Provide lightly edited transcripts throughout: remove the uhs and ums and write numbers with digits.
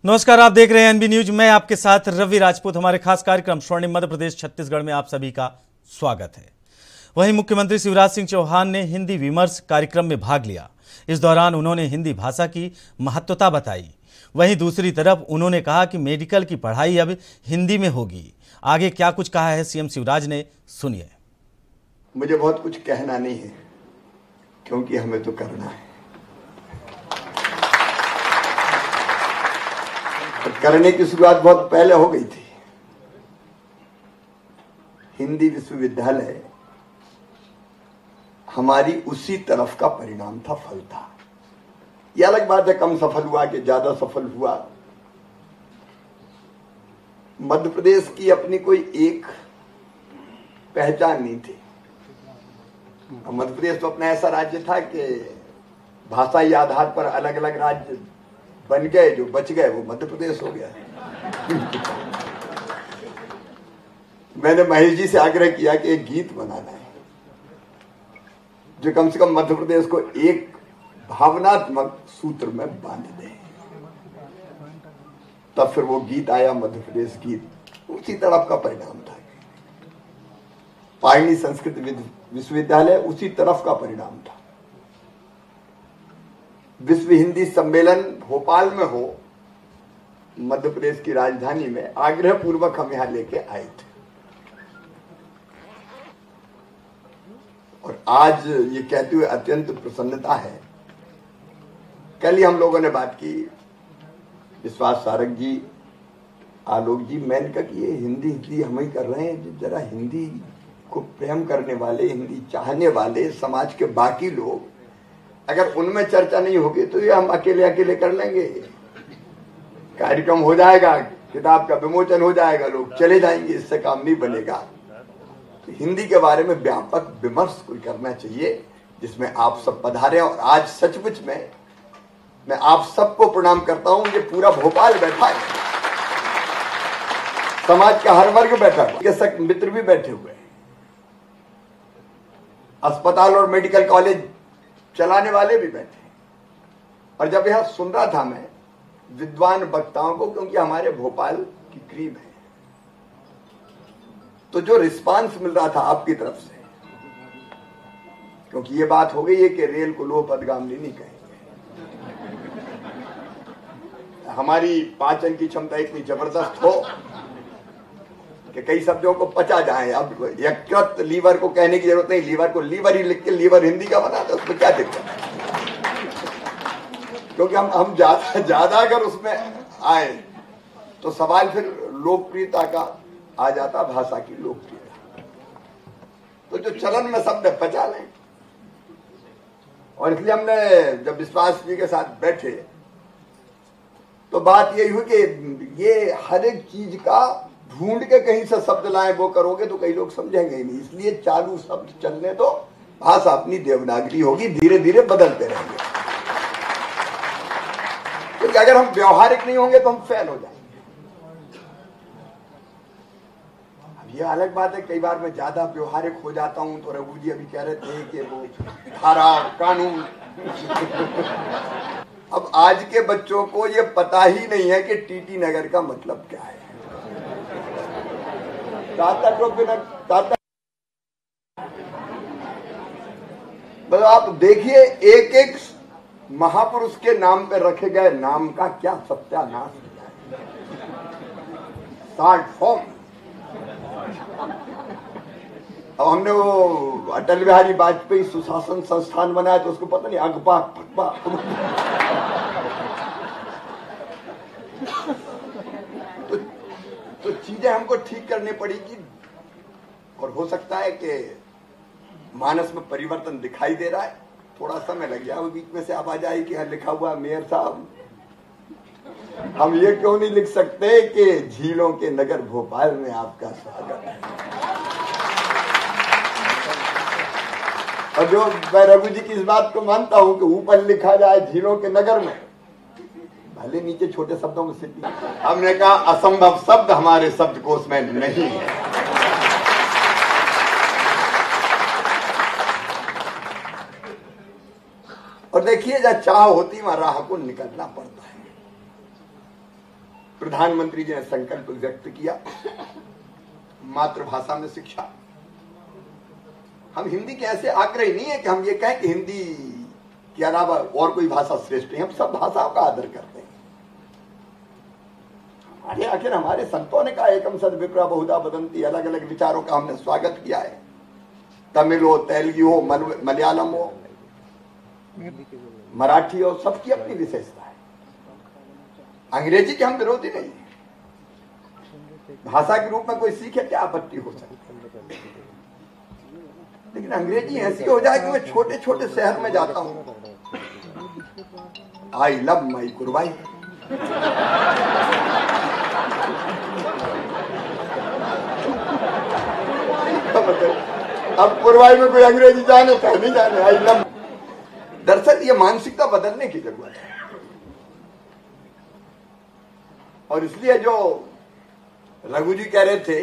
नमस्कार, आप देख रहे हैं एनबी न्यूज। मैं आपके साथ रवि राजपूत। हमारे खास कार्यक्रम स्वर्णिम मध्य प्रदेश छत्तीसगढ़ में आप सभी का स्वागत है। वहीं मुख्यमंत्री शिवराज सिंह चौहान ने हिंदी विमर्श कार्यक्रम में भाग लिया। इस दौरान उन्होंने हिंदी भाषा की महत्वता बताई। वहीं दूसरी तरफ उन्होंने कहा कि मेडिकल की पढ़ाई अब हिंदी में होगी। आगे क्या कुछ कहा है सीएम शिवराज ने, सुनिए। मुझे बहुत कुछ कहना नहीं है, क्योंकि हमें तो करना है। करने की शुरुआत बहुत पहले हो गई थी। हिंदी विश्वविद्यालय हमारी उसी तरफ का परिणाम था, फल था। यह अलग बात है कम सफल हुआ कि ज्यादा सफल हुआ। मध्य प्रदेश की अपनी कोई एक पहचान नहीं थी। मध्य प्रदेश तो अपना ऐसा राज्य था कि भाषाई आधार पर अलग अलग राज्य बन गए। जो बच गए वो मध्य प्रदेश हो गया। मैंने महेश जी से आग्रह किया कि एक गीत बनाना है जो कम से कम मध्य प्रदेश को एक भावनात्मक सूत्र में बांध दे। तब फिर वो गीत आया, मध्य प्रदेश गीत। उसी तरफ का परिणाम था। पाणिनि संस्कृत विश्वविद्यालय उसी तरफ का परिणाम था। विश्व हिंदी सम्मेलन भोपाल में हो, मध्य प्रदेश की राजधानी में, आग्रह पूर्वक हम यहां लेके आए थे। और आज ये कहते हुए अत्यंत प्रसन्नता है। कल ही हम लोगों ने बात की, विश्वास सारंग जी, आलोक जी, मैंने कहा कि ये हिंदी हम ही कर रहे हैं। जरा हिंदी को प्रेम करने वाले, हिंदी चाहने वाले समाज के बाकी लोग, अगर उनमें चर्चा नहीं होगी तो ये हम अकेले अकेले कर लेंगे। कार्यक्रम हो जाएगा, किताब का विमोचन हो जाएगा, लोग चले जाएंगे, इससे काम नहीं बनेगा। तो हिंदी के बारे में व्यापक विमर्श कोई करना चाहिए, जिसमें आप सब पधारे। और आज सचमुच में मैं आप सबको प्रणाम करता हूं। ये पूरा भोपाल बैठा है, समाज का हर वर्ग बैठा है, चिकित्सक मित्र भी बैठे हुए हैं, अस्पताल और मेडिकल कॉलेज चलाने वाले भी बैठे। और जब यहां सुन रहा था मैं विद्वान वक्ताओं को, क्योंकि हमारे भोपाल की करीब है, तो जो रिस्पांस मिल रहा था आपकी तरफ से, क्योंकि ये बात हो गई है कि रेल को लोह पदगामिनी नहीं कहेंगे। हमारी पाचन की क्षमता इतनी जबरदस्त हो कि कई शब्दों को पचा जाए। अब यकृत लीवर को कहने की जरूरत नहीं, लीवर को लीवर ही लिख के लीवर हिंदी का बना दो, उसमें क्या दिक्कत है? क्योंकि हम ज्यादा अगर उसमें आए तो सवाल फिर लोकप्रियता का आ जाता, भाषा की लोकप्रियता। तो जो चलन में शब्द पचा लें। और इसलिए हमने जब विश्वास जी के साथ बैठे तो बात यही हुई कि ये हर एक चीज का ढूंढ के कहीं से शब्द लाए वो करोगे तो कई लोग समझेंगे ही नहीं। इसलिए चालू शब्द चलने तो, भाषा अपनी देवनागरी होगी, धीरे धीरे बदलते रहेंगे। क्योंकि अगर हम व्यवहारिक नहीं होंगे तो हम फेल हो जाएंगे। अब ये अलग बात है, कई बार मैं ज्यादा व्यवहारिक हो जाता हूं। तो रघु जी अभी कह रहे थे कि वो धारा कानून। अब आज के बच्चों को ये पता ही नहीं है कि टीटी नगर का मतलब क्या है। मतलब आप देखिए, एक एक महापुरुष के नाम पे रखे गए नाम का क्या सत्यानाश किया है। Short form. अब हमने वो अटल बिहारी वाजपेयी सुशासन संस्थान बनाया तो उसको पता नहीं अगपा फकपा। तो चीजें हमको ठीक करनी पड़ेगी। और हो सकता है कि मानस में परिवर्तन दिखाई दे रहा है, थोड़ा समय लग जाए। वो बीच में से आवाज आई कि लिखा हुआ मेयर साहब, हम ये क्यों नहीं लिख सकते कि झीलों के नगर भोपाल में आपका स्वागत है। और जो मैं रघु जी की इस बात को मानता हूं कि ऊपर लिखा जाए झीलों के नगर में, भले नीचे छोटे शब्दों में सिटी। हमने कहा असंभव शब्द हमारे शब्दकोश में नहीं है। और देखिए, जब चाह होती वहां राह को निकलना पड़ता है। प्रधानमंत्री जी ने संकल्प व्यक्त किया, मातृभाषा में शिक्षा। हम हिंदी के ऐसे आग्रही नहीं है कि हम ये कहें कि हिंदी के अलावा और कोई भाषा श्रेष्ठ है। हम सब भाषाओं का आदर करते हैं। हमारे आखिर हमारे संतों ने कहा एकम सद विप्रा बहुधा वदंती, अलग अलग विचारों का हमने स्वागत किया है। तमिल हो, तेलुगु हो, मलयालम हो, मराठी हो, सबकी अपनी विशेषता है। अंग्रेजी के हम विरोधी नहीं है। भाषा के रूप में कोई सीखे, क्या आपत्ति हो सकती है, लेकिन अंग्रेजी ऐसी हो जाए कि मैं छोटे छोटे शहर में जाता हूं, आई लव माई कुरबाई, अब कुरबाई में कोई अंग्रेजी जाने चाहे नहीं जाने, आई लव। दरअसल ये मानसिकता बदलने की जरूरत है। और इसलिए जो रघु जी कह रहे थे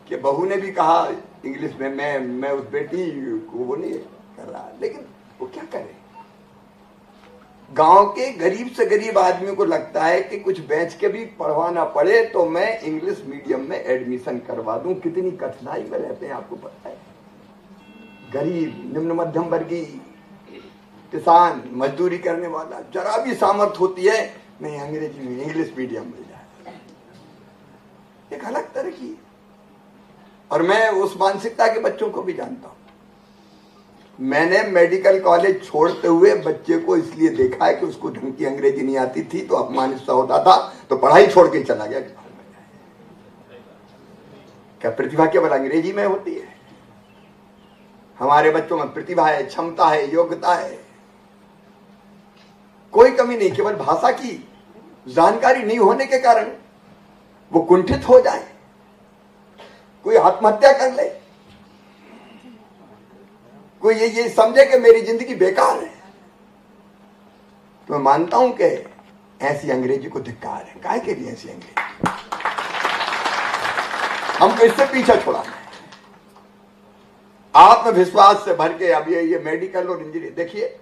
कि बहू ने भी कहा इंग्लिश में, मैं उस बेटी को वो नहीं कर रहा, लेकिन वो क्या करे। गांव के गरीब से गरीब आदमी को लगता है कि कुछ बेच के भी पढ़वाना पड़े तो मैं इंग्लिश मीडियम में एडमिशन करवा दूं। कितनी कठिनाई में रहते हैं आपको पता है। गरीब, निम्न मध्यम वर्गीय, किसान, मजदूरी करने वाला, जरा भी सामर्थ होती है नहीं अंग्रेजी में, इंग्लिश मीडियम मिल जाए, एक अलग तरह की। और मैं उस मानसिकता के बच्चों को भी जानता हूं। मैंने मेडिकल कॉलेज छोड़ते हुए बच्चे को इसलिए देखा है कि उसको ढंग की अंग्रेजी नहीं आती थी, तो अपमानित सा होता था, तो पढ़ाई छोड़ के चला गया। क्या प्रतिभा केवल अंग्रेजी में होती है? हमारे बच्चों में प्रतिभा है, क्षमता है, योग्यता है, कोई कमी नहीं। केवल भाषा की जानकारी नहीं होने के कारण वो कुंठित हो जाए, कोई आत्महत्या कर ले, कोई ये समझे कि मेरी जिंदगी बेकार है। तो मैं मानता हूं कि ऐसी अंग्रेजी को धिक्कार है। काहे के लिए ऐसी अंग्रेजी? हमको इससे पीछा छुड़ाना है। आत्मविश्वास से भर के अब ये मेडिकल और इंजीनियरिंग देखिए।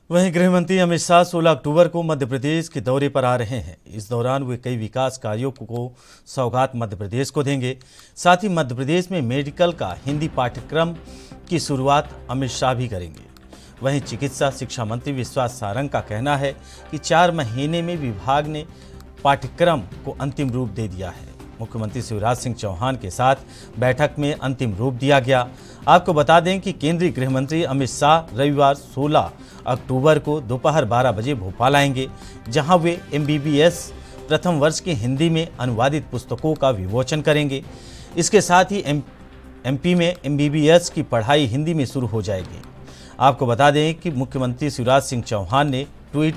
वहीं गृह मंत्री अमित शाह 16 अक्टूबर को मध्य प्रदेश के दौरे पर आ रहे हैं। इस दौरान वे कई विकास कार्यों को सौगात मध्य प्रदेश को देंगे। साथ ही मध्य प्रदेश में मेडिकल का हिंदी पाठ्यक्रम की शुरुआत अमित शाह भी करेंगे। वहीं चिकित्सा शिक्षा मंत्री विश्वास सारंग का कहना है कि 4 महीने में विभाग ने पाठ्यक्रम को अंतिम रूप दे दिया है। मुख्यमंत्री शिवराज सिंह चौहान के साथ बैठक में अंतिम रूप दिया गया। आपको बता दें कि केंद्रीय गृह मंत्री अमित शाह रविवार 16 अक्टूबर को दोपहर 12 बजे भोपाल आएंगे, जहां वे MBBS प्रथम वर्ष की हिंदी में अनुवादित पुस्तकों का विमोचन करेंगे। इसके साथ ही MP में MBBS की पढ़ाई हिंदी में शुरू हो जाएगी। आपको बता दें कि मुख्यमंत्री शिवराज सिंह चौहान ने ट्वीट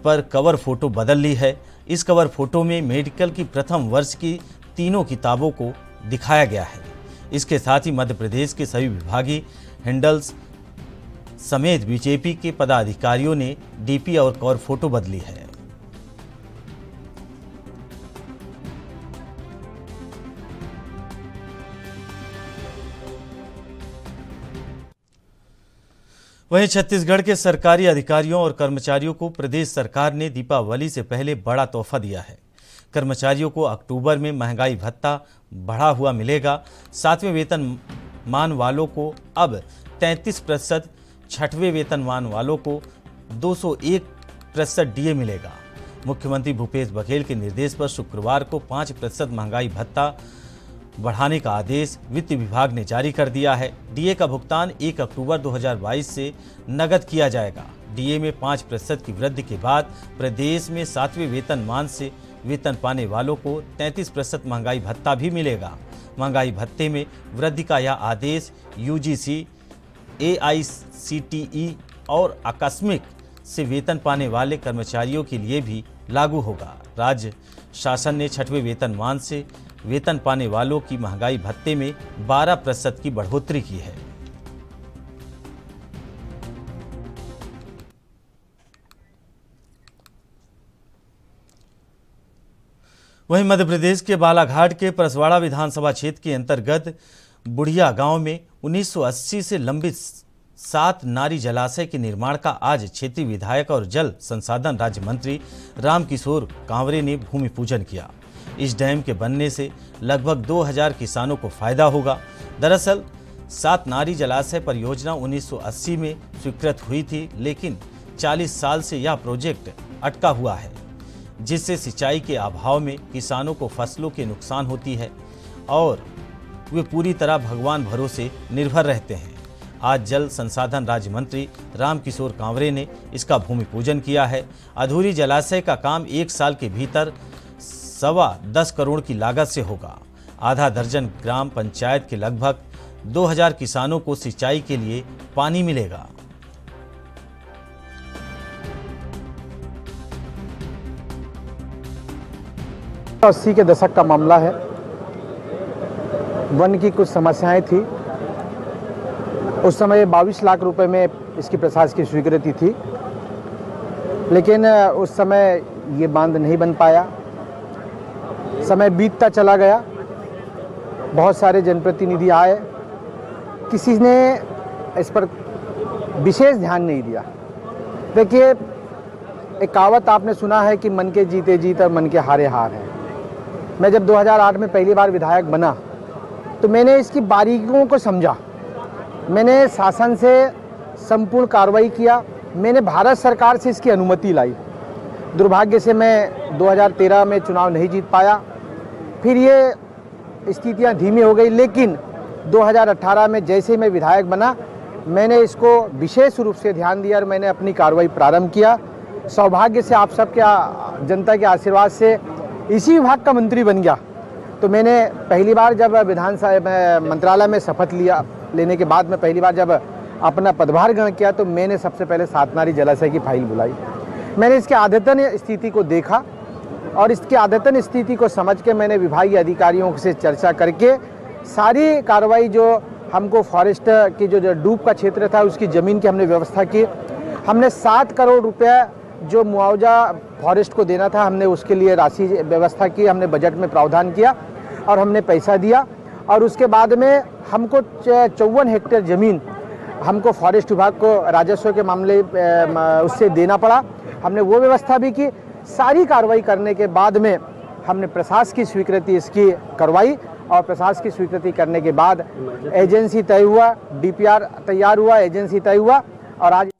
पर कवर फोटो बदल ली है। इस कवर फोटो में मेडिकल की प्रथम वर्ष की तीनों किताबों को दिखाया गया है। इसके साथ ही मध्य प्रदेश के सभी विभागीय हैंडल्स समेत बीजेपी के पदाधिकारियों ने DP और कवर फोटो बदली है। वहीं छत्तीसगढ़ के सरकारी अधिकारियों और कर्मचारियों को प्रदेश सरकार ने दीपावली से पहले बड़ा तोहफा दिया है। कर्मचारियों को अक्टूबर में महंगाई भत्ता बढ़ा हुआ मिलेगा। 7वें वेतनमान वालों को अब 33%, 6वें वेतनमान वालों को 201% DA मिलेगा। मुख्यमंत्री भूपेश बघेल के निर्देश पर शुक्रवार को 5% महंगाई भत्ता बढ़ाने का आदेश वित्त विभाग ने जारी कर दिया है। DA का भुगतान 1 अक्टूबर 2022 से नगद किया जाएगा। DA में 5% की वृद्धि के बाद प्रदेश में 7वें वेतनमान से वेतन पाने वालों को 33% महंगाई भत्ता भी मिलेगा। महंगाई भत्ते में वृद्धि का यह आदेश UGC, AICTE और आकस्मिक से वेतन पाने वाले कर्मचारियों के लिए भी लागू होगा। राज्य शासन ने 6वें वेतनमान से वेतन पाने वालों की महंगाई भत्ते में 12% की बढ़ोतरी की है। वहीं मध्य प्रदेश के बालाघाट के परसवाड़ा विधानसभा क्षेत्र के अंतर्गत बुढ़िया गांव में 1980 से लंबित सात नारी जलाशय के निर्माण का आज क्षेत्रीय विधायक और जल संसाधन राज्य मंत्री रामकिशोर कांवरे ने भूमि पूजन किया। इस डैम के बनने से लगभग 2000 किसानों को फायदा होगा। दरअसल सात नारी जलाशय परियोजना 1980 में स्वीकृत हुई थी, लेकिन 40 साल से यह प्रोजेक्ट अटका हुआ है, जिससे सिंचाई के अभाव में किसानों को फसलों के नुकसान होती है और वे पूरी तरह भगवान भरोसे निर्भर रहते हैं। आज जल संसाधन राज्य मंत्री रामकिशोर कांवरे ने इसका भूमि पूजन किया है। अधूरी जलाशय का काम 1 साल के भीतर 10.25 करोड़ की लागत से होगा। आधा दर्जन ग्राम पंचायत के लगभग 2000 किसानों को सिंचाई के लिए पानी मिलेगा। 80 के दशक का मामला है। वन की कुछ समस्याएं थी। उस समय 22 लाख रुपए में इसकी प्रशासकीय स्वीकृति थी, लेकिन उस समय ये बांध नहीं बन पाया। समय बीतता चला गया, बहुत सारे जनप्रतिनिधि आए, किसी ने इस पर विशेष ध्यान नहीं दिया। देखिए, एक कहावत आपने सुना है कि मन के जीते जीत और मन के हारे हार है। मैं जब 2008 में पहली बार विधायक बना तो मैंने इसकी बारीकियों को समझा। मैंने शासन से संपूर्ण कार्रवाई किया। मैंने भारत सरकार से इसकी अनुमति लाई। दुर्भाग्य से मैं 2013 में चुनाव नहीं जीत पाया, फिर ये स्थितियां धीमी हो गई। लेकिन 2018 में जैसे ही मैं विधायक बना, मैंने इसको विशेष रूप से ध्यान दिया और मैंने अपनी कार्रवाई प्रारंभ किया। सौभाग्य से आप सबके जनता के आशीर्वाद से इसी विभाग का मंत्री बन गया। तो मैंने पहली बार जब विधानसभा मंत्रालय में शपथ लेने के बाद में पहली बार जब अपना पदभार ग्रहण किया तो मैंने सबसे पहले सात नारी जलाशय की फाइल बुलाई। मैंने इसके आदतन स्थिति को देखा और इसके आदतन स्थिति को समझ के मैंने विभागीय अधिकारियों से चर्चा करके सारी कार्रवाई जो हमको फॉरेस्ट की जो डूब का क्षेत्र था उसकी ज़मीन की हमने व्यवस्था की। हमने 7 करोड़ रुपये जो मुआवजा फॉरेस्ट को देना था, हमने उसके लिए राशि व्यवस्था की। हमने बजट में प्रावधान किया और हमने पैसा दिया। और उसके बाद में हमको 54 हेक्टेयर ज़मीन हमको फॉरेस्ट विभाग को राजस्व के मामले उससे देना पड़ा। हमने वो व्यवस्था भी की। सारी कार्रवाई करने के बाद में हमने प्रशासन की स्वीकृति इसकी करवाई और प्रशासन की स्वीकृति करने के बाद एजेंसी तय हुआ, डीपीआर तैयार हुआ, एजेंसी तय हुआ और आज।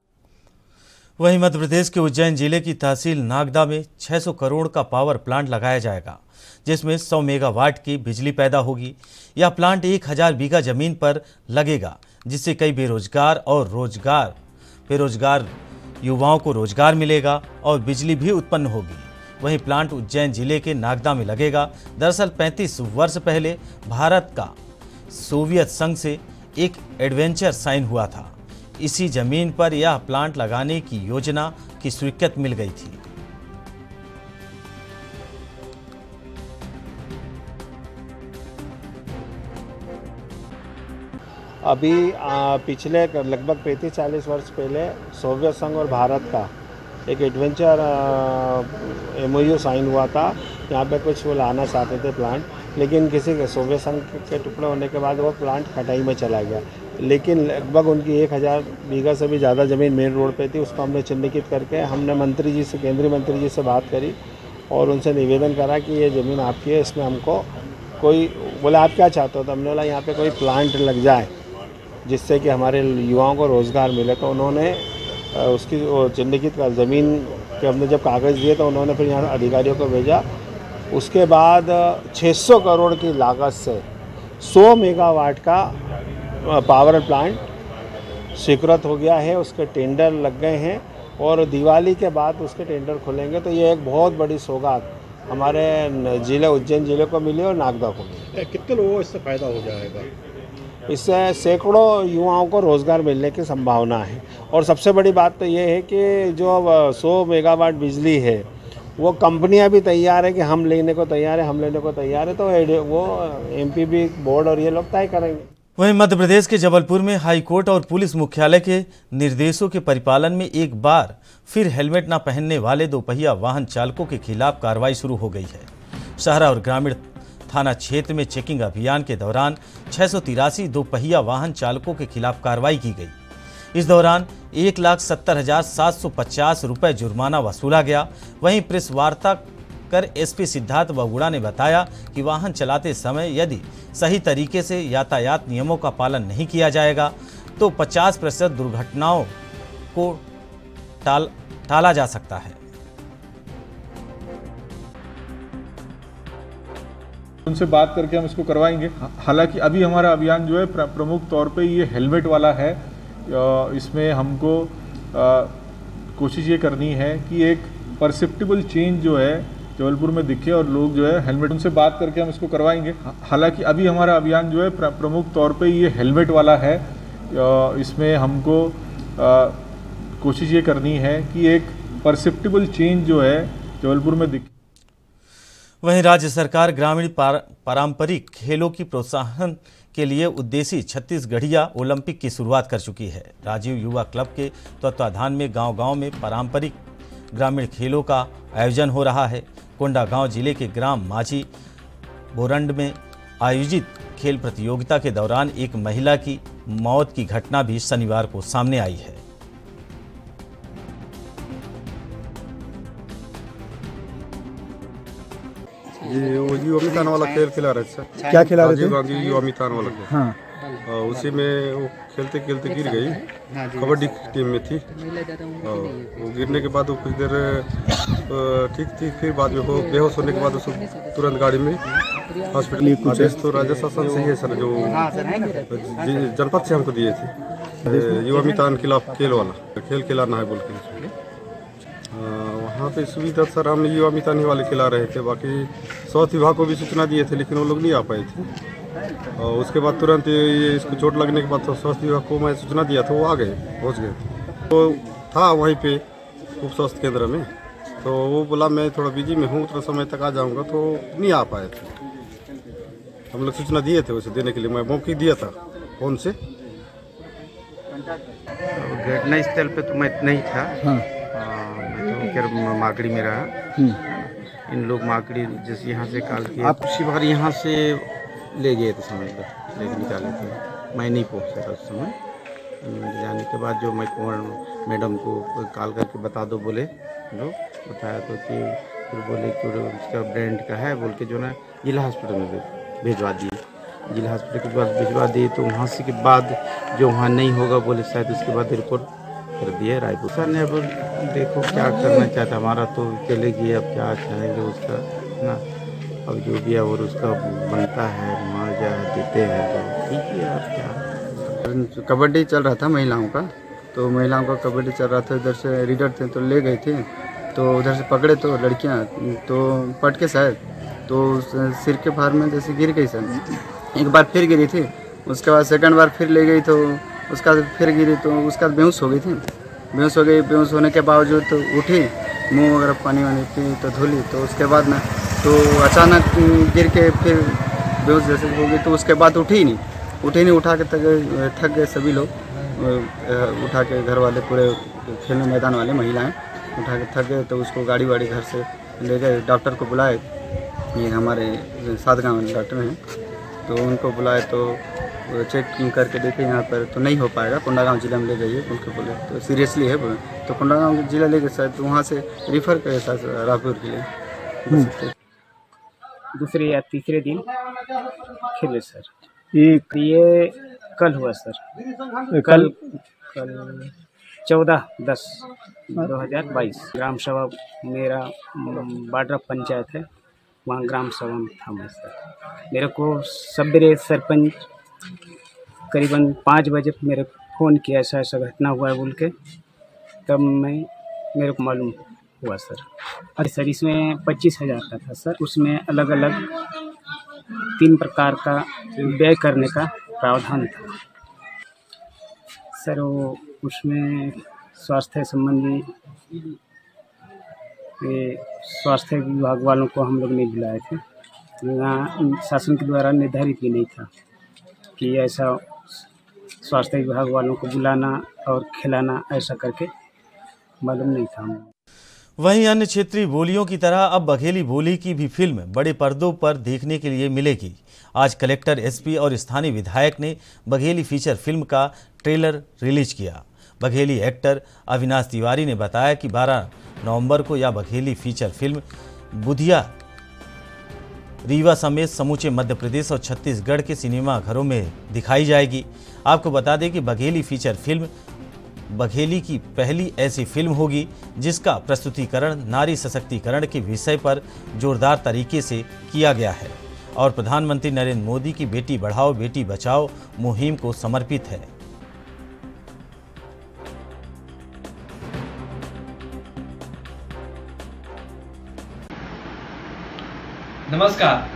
वहीं मध्य प्रदेश के उज्जैन जिले की तहसील नागदा में 600 करोड़ का पावर प्लांट लगाया जाएगा, जिसमें 100 मेगावाट की बिजली पैदा होगी। यह प्लांट 1000 बीघा जमीन पर लगेगा, जिससे कई बेरोजगार युवाओं को रोजगार मिलेगा और बिजली भी उत्पन्न होगी। वहीं प्लांट उज्जैन जिले के नागदा में लगेगा। दरअसल 35 वर्ष पहले भारत का सोवियत संघ से एक एडवेंचर साइन हुआ था। इसी जमीन पर यह प्लांट लगाने की योजना की स्वीकृति मिल गई थी। अभी पिछले लगभग 35-40 वर्ष पहले सोवियत संघ और भारत का एक एडवेंचर MOU साइन हुआ था। यहाँ पे कुछ वो लाना चाहते थे प्लांट, लेकिन किसी के सोवियत संघ के टुकड़े होने के बाद वो प्लांट खटाई में चला गया। लेकिन लगभग उनकी 1000 बीघा से भी ज़्यादा ज़मीन मेन रोड पे थी। उसको हमने चिन्हित करके हमने मंत्री जी से, केंद्रीय मंत्री जी से बात करी और उनसे निवेदन करा कि ये ज़मीन आपकी है, इसमें हमको कोई बोला आप क्या चाहते हो, तो हमने बोला यहाँ पे कोई प्लांट लग जाए जिससे कि हमारे युवाओं को रोज़गार मिले। तो उन्होंने उसकी चिन्हित कर ज़मीन के हमने जब कागज़ दिए तो उन्होंने फिर यहाँ अधिकारियों को भेजा। उसके बाद 600 करोड़ की लागत से 100 मेगावाट का पावर प्लांट स्वीकृत हो गया है। उसके टेंडर लग गए हैं और दिवाली के बाद उसके टेंडर खुलेंगे। तो ये एक बहुत बड़ी सौगात हमारे जिले उज्जैन जिले को मिली और नागदा को मिली। कितने लोगों को इससे फ़ायदा हो जाएगा? इससे सैकड़ों युवाओं को रोज़गार मिलने की संभावना है। और सबसे बड़ी बात तो ये है कि जो 100 मेगावाट बिजली है वो कंपनियां भी तैयार है कि हम लेने को तैयार है, तो वो MPB बोर्ड और ये लोग तय करेंगे। वहीं मध्य प्रदेश के जबलपुर में हाई कोर्ट और पुलिस मुख्यालय के निर्देशों के परिपालन में एक बार फिर हेलमेट न पहनने वाले दोपहिया वाहन चालकों के खिलाफ कार्रवाई शुरू हो गई है। शहरा और ग्रामीण थाना क्षेत्र में चेकिंग अभियान के दौरान 683 दोपहिया वाहन चालकों के खिलाफ कार्रवाई की गई। इस दौरान 1,70,750 रुपये जुर्माना वसूला गया। वहीं प्रेस वार्ता कर एसपी सिद्धार्थ बहुगुणा ने बताया कि वाहन चलाते समय यदि सही तरीके से यातायात नियमों का पालन नहीं किया जाएगा तो 50% दुर्घटनाओं को टाला जा सकता है। उनसे बात करके हम इसको करवाएंगे। हालांकि अभी हमारा अभियान जो है प्रमुख तौर पे ये हेलमेट वाला है। इसमें हमको कोशिश ये करनी है कि एक परसेप्टिबल चेंज जो है जबलपुर में दिखे और लोग जो है हेलमेट, उनसे बात करके हम इसको करवाएंगे। हालांकि अभी हमारा अभियान जो है प्रमुख तौर पे ये हेलमेट वाला है। इसमें हमको कोशिश ये करनी है कि एक परसेप्टिबल चेंज जो है जबलपुर में दिखे। वहीं राज्य सरकार ग्रामीण पारंपरिक खेलों की प्रोत्साहन के लिए उद्देश्य छत्तीसगढ़िया ओलंपिक की शुरुआत कर चुकी है। राजीव युवा क्लब के तत्वाधान में गांव-गांव में पारंपरिक ग्रामीण खेलों का आयोजन हो रहा है। कोंडागांव जिले के ग्राम माझी बोरंड में आयोजित खेल प्रतियोगिता के दौरान एक महिला की मौत की घटना भी शनिवार को सामने आई है। ये वो युवा मितान वाला खेल खिला रहे थे। क्या खिला रहे थे? राजीव गांधी युवा मितान वाला खेल। हाँ, उसी में वो खेलते खेलते गिर गई। कबड्डी टीम में थी। वो गिरने के बाद वो कुछ देर ठीक थी, फिर बाद में वो बेहोश होने के बाद उसको तुरंत गाड़ी में हॉस्पिटल। आदेश तो राज्य शासन से ही है सर, जो जनपद से हमको दिए थे। युवा मितान खिलाफ खेल वाला खेल खिलाना है बोल के। वहाँ पे सुविधा सर हम युवा मितान वाले खिला रहे थे। बाकी स्वास्थ्य विभाग को भी सूचना दिए थे, लेकिन वो लोग नहीं आ पाए थे। और उसके बाद तुरंत ये इसको चोट लगने के बाद तो स्वास्थ्य विभाग को मैं सूचना दिया था, वो आ गए, पहुँच गए। तो था वहीं पे उप स्वास्थ्य केंद्र में, तो वो बोला मैं थोड़ा बिजी में हूँ, थोड़ा समय तक आ जाऊँगा, तो नहीं आ पाए थे। हम लोग सूचना दिए थे उसे देने के लिए, मैं मौके दिया था फोन से। घटनास्थल पे तो मैं नहीं था। हाँ। मैं तो माकड़ी में रहा। इन लोग माकड़ी जैसे यहाँ से काल के आप शिवहर यहाँ से ले गए थे, समझ लो लेके निकाले थे। मैं नहीं पहुँचा था उस समय। जाने के बाद जो मैं मैडम को कॉल करके बता दो बोले, लोग बताया तो कि फिर बोले कि उसका ब्रांड का है बोल के जो ना जिला हॉस्पिटल में भिजवा दिए। जिला हॉस्पिटल के बाद भिजवा दिए तो वहाँ से के बाद जो वहाँ नहीं होगा बोले शायद उसके बाद रिपोर्ट कर दिए रायपुर। सर ने अब देखो क्या करना चाहता, हमारा तो चलेगी, अब क्या चाहेंगे उसका ना, अब जो भी है और उसका बनता है मुआवजा देते हैं तो ठीक है। अब क्या कबड्डी चल रहा था महिलाओं का, तो महिलाओं का कबड्डी चल रहा था, इधर से रीडर थे तो ले गए थे, तो उधर से पकड़े तो लड़कियां तो पट के शायद तो सिर के फार में जैसे गिर गई सर। एक बार फिर गिरी थी, उसके बाद सेकंड बार फिर ले गई, तो उसका फिर गिरी तो उसका बेहोश हो गई थी। बेहोश हो गई, बेहोश होने के बावजूद तो उठी, मुंह वगैरह पानी वानी पी तो धुली, तो उसके बाद ना तो अचानक गिर के फिर बेहोश जैसे हो गई, तो उसके बाद उठी नहीं, उठा के थक गए सभी लोग, उठा के घर वाले पूरे खेलने मैदान वाले महिलाएं उठा के थक गए, तो उसको गाड़ी वाड़ी घर से ले गए। डॉक्टर को बुलाए, ये हमारे 7 गाँव डॉक्टर हैं, तो उनको बुलाए तो चेक करके देखे यहाँ पर तो नहीं हो पाएगा, कोंडागांव जिला में ले जाइए उनको बोले, तो सीरियसली है बोले, तो कोंडागांव जिला ले गए शायद, तो वहाँ से रिफ़र करे शायद रायपुर के लिए। दूसरे या तीसरे दिन खेले सर। ये कल हुआ सर, कल 14/10/2022 ग्राम सभा मेरा बाड्रा पंचायत है, वहाँ ग्राम सभा में था मैं सर। मेरे को सवेरे सरपंच करीबन 5 बजे मेरे फ़ोन किया, ऐसा ऐसा घटना हुआ है बोल के, तब मेरे को मालूम हुआ सर। अरे सर इसमें 25,000 का था सर, उसमें अलग अलग 3 प्रकार का व्यय करने का प्रावधान था सर। वो उसमें स्वास्थ्य संबंधी स्वास्थ्य विभाग वालों को हम लोग नहीं बुलाए थे, यहाँ शासन के द्वारा निर्धारित भी नहीं था कि ऐसा स्वास्थ्य विभाग वालों को बुलाना और खिलाना, ऐसा करके मालूम नहीं था हमें। वहीं अन्य क्षेत्रीय बोलियों की तरह अब बघेली बोली की भी फिल्म बड़े पर्दों पर देखने के लिए मिलेगी। आज कलेक्टर, एसपी और स्थानीय विधायक ने बघेली फीचर फिल्म का ट्रेलर रिलीज किया। बघेली एक्टर अविनाश तिवारी ने बताया कि 12 नवंबर को यह बघेली फीचर फिल्म बुधिया रीवा समेत समूचे मध्य प्रदेश और छत्तीसगढ़ के सिनेमा घरों में दिखाई जाएगी। आपको बता दें कि बघेली फीचर फिल्म बघेली की पहली ऐसी फिल्म होगी जिसका प्रस्तुतिकरण नारी सशक्तिकरण के विषय पर जोरदार तरीके से किया गया है और प्रधानमंत्री नरेंद्र मोदी की बेटी बढ़ाओ बेटी बचाओ मुहिम को समर्पित है। नमस्कार।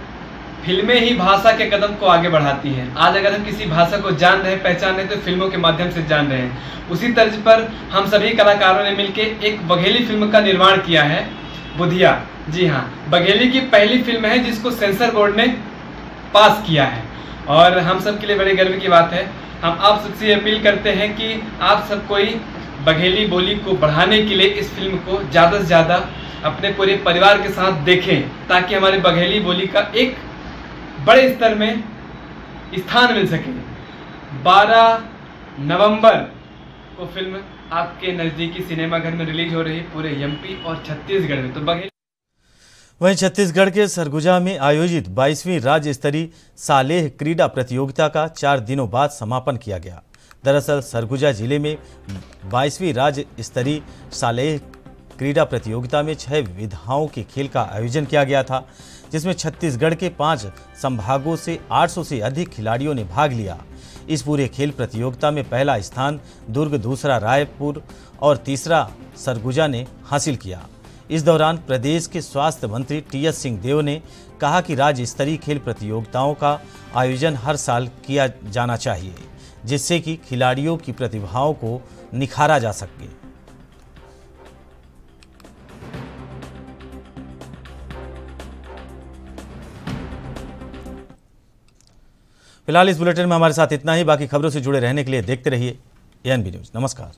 फिल्में ही भाषा के कदम को आगे बढ़ाती हैं। आज अगर हम किसी भाषा को जान रहे हैं, पहचान रहे हैं, तो फिल्मों के माध्यम से जान रहे हैं। उसी तर्ज पर हम सभी कलाकारों ने मिलकर एक बघेली फिल्म का निर्माण किया है, बुधिया। जी हाँ, बघेली की पहली फिल्म है जिसको सेंसर बोर्ड ने पास किया है और हम सब के लिए बड़े गर्व की बात है। हम आप सबसे अपील करते हैं कि आप सब कोई बघेली बोली को बढ़ाने के लिए इस फिल्म को ज़्यादा से ज़्यादा अपने पूरे परिवार के साथ देखें ताकि हमारे बघेली बोली का एक बड़े स्तर में स्थान मिल सके। 12 नवंबर को फिल्म आपके नज़दीकी सिनेमाघर में रिलीज हो रही है पूरे एमपी और छत्तीसगढ़ में। तो बघेली वहीं छत्तीसगढ़ के सरगुजा में आयोजित 22वीं राज्य स्तरीय सालेह क्रीड़ा प्रतियोगिता का 4 दिनों बाद समापन किया गया। दरअसल सरगुजा जिले में 22वीं राज्य स्तरीय सालेह क्रीड़ा प्रतियोगिता में 6 विधाओं के खेल का आयोजन किया गया था, जिसमें छत्तीसगढ़ के 5 संभागों से 800 से अधिक खिलाड़ियों ने भाग लिया। इस पूरे खेल प्रतियोगिता में पहला स्थान दुर्ग, दूसरा रायपुर और तीसरा सरगुजा ने हासिल किया। इस दौरान प्रदेश के स्वास्थ्य मंत्री टीएस सिंहदेव ने कहा कि राज्य स्तरीय खेल प्रतियोगिताओं का आयोजन हर साल किया जाना चाहिए, जिससे कि खिलाड़ियों की प्रतिभाओं को निखारा जा सके। फिलहाल इस बुलेटिन में हमारे साथ इतना ही। बाकी खबरों से जुड़े रहने के लिए देखते रहिए एएनबी न्यूज़। नमस्कार।